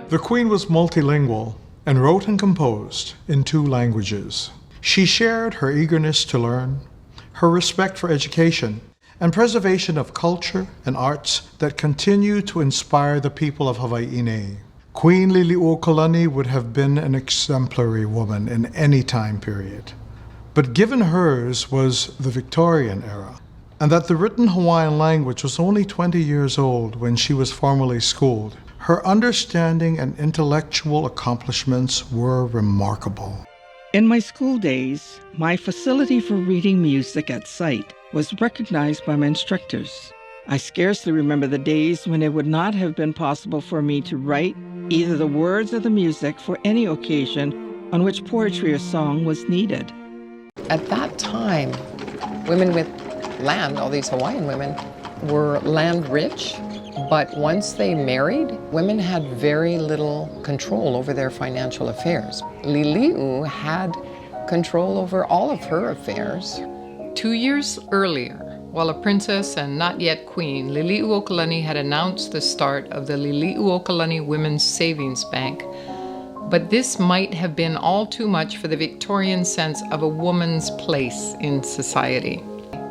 The Queen was multilingual and wrote and composed in 2 languages. She shared her eagerness to learn, her respect for education, and preservation of culture and arts that continue to inspire the people of Hawaii. Queen Liliuokalani would have been an exemplary woman in any time period. But given hers was the Victorian era, and that the written Hawaiian language was only 20 years old when she was formally schooled, her understanding and intellectual accomplishments were remarkable. In my school days, my facility for reading music at sight was recognized by my instructors. I scarcely remember the days when it would not have been possible for me to write either the words or the music for any occasion on which poetry or song was needed. At that time, women with land, all these Hawaiian women, were land rich, but once they married, women had very little control over their financial affairs. Liliu had control over all of her affairs. 2 years earlier, while a princess and not yet queen, Liliuokalani had announced the start of the Liliuokalani Women's Savings Bank. But this might have been all too much for the Victorian sense of a woman's place in society.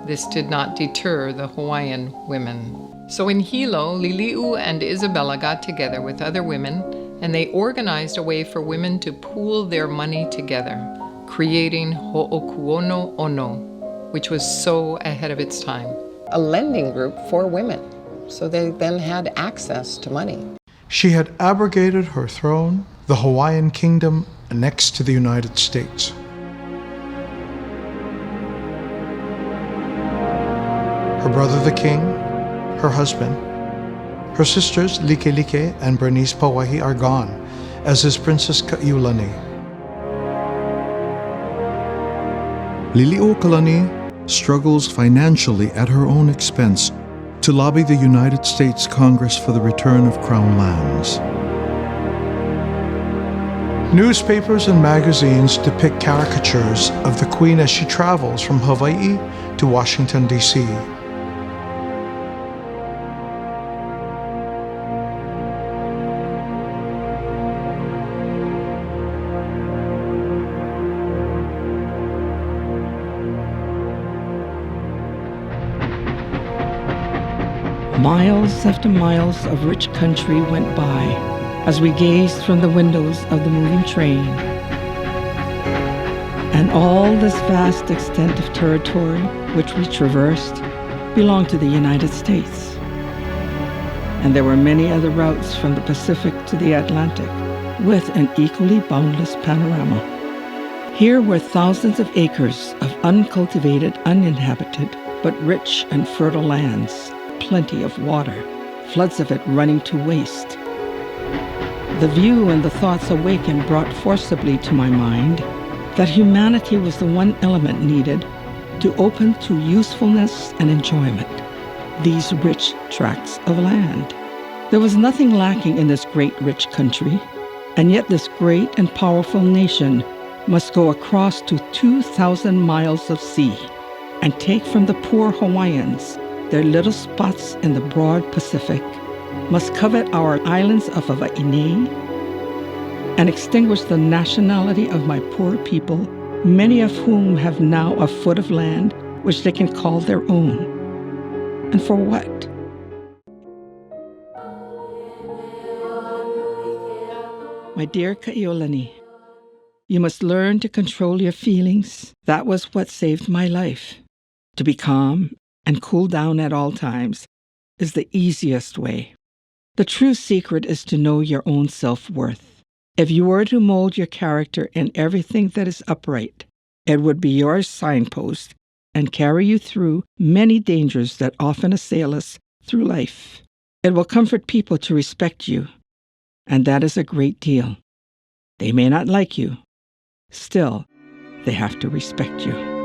This did not deter the Hawaiian women. So in Hilo, Liliu and Isabella got together with other women, and they organized a way for women to pool their money together, creating Ho'okuono Ono, which was so ahead of its time. A lending group for women, so they then had access to money. She had abrogated her throne, the Hawaiian kingdom annexed to the United States. Her brother the king, her husband, her sisters Likelike and Bernice Pauahi are gone, as is Princess Kaiulani. Liliuokalani struggles financially at her own expense to lobby the United States Congress for the return of Crown lands. Newspapers and magazines depict caricatures of the Queen as she travels from Hawaii to Washington, D.C. Miles after miles of rich country went by as we gazed from the windows of the moving train. And all this vast extent of territory which we traversed belonged to the United States. And there were many other routes from the Pacific to the Atlantic, with an equally boundless panorama. Here were thousands of acres of uncultivated, uninhabited, but rich and fertile lands, plenty of water, floods of it running to waste. The view and the thoughts awakened brought forcibly to my mind that humanity was the one element needed to open to usefulness and enjoyment these rich tracts of land. There was nothing lacking in this great rich country, and yet this great and powerful nation must go across to 2,000 miles of sea and take from the poor Hawaiians their little spots in the broad Pacific, must covet our islands of Hawaii, and extinguish the nationality of my poor people, many of whom have now a foot of land which they can call their own. And for what? My dear Kaiulani, you must learn to control your feelings. That was what saved my life. To be calm and cool down at all times is the easiest way. The true secret is to know your own self-worth. If you were to mold your character in everything that is upright, it would be your signpost and carry you through many dangers that often assail us through life. It will comfort people to respect you, and that is a great deal. They may not like you. Still, they have to respect you.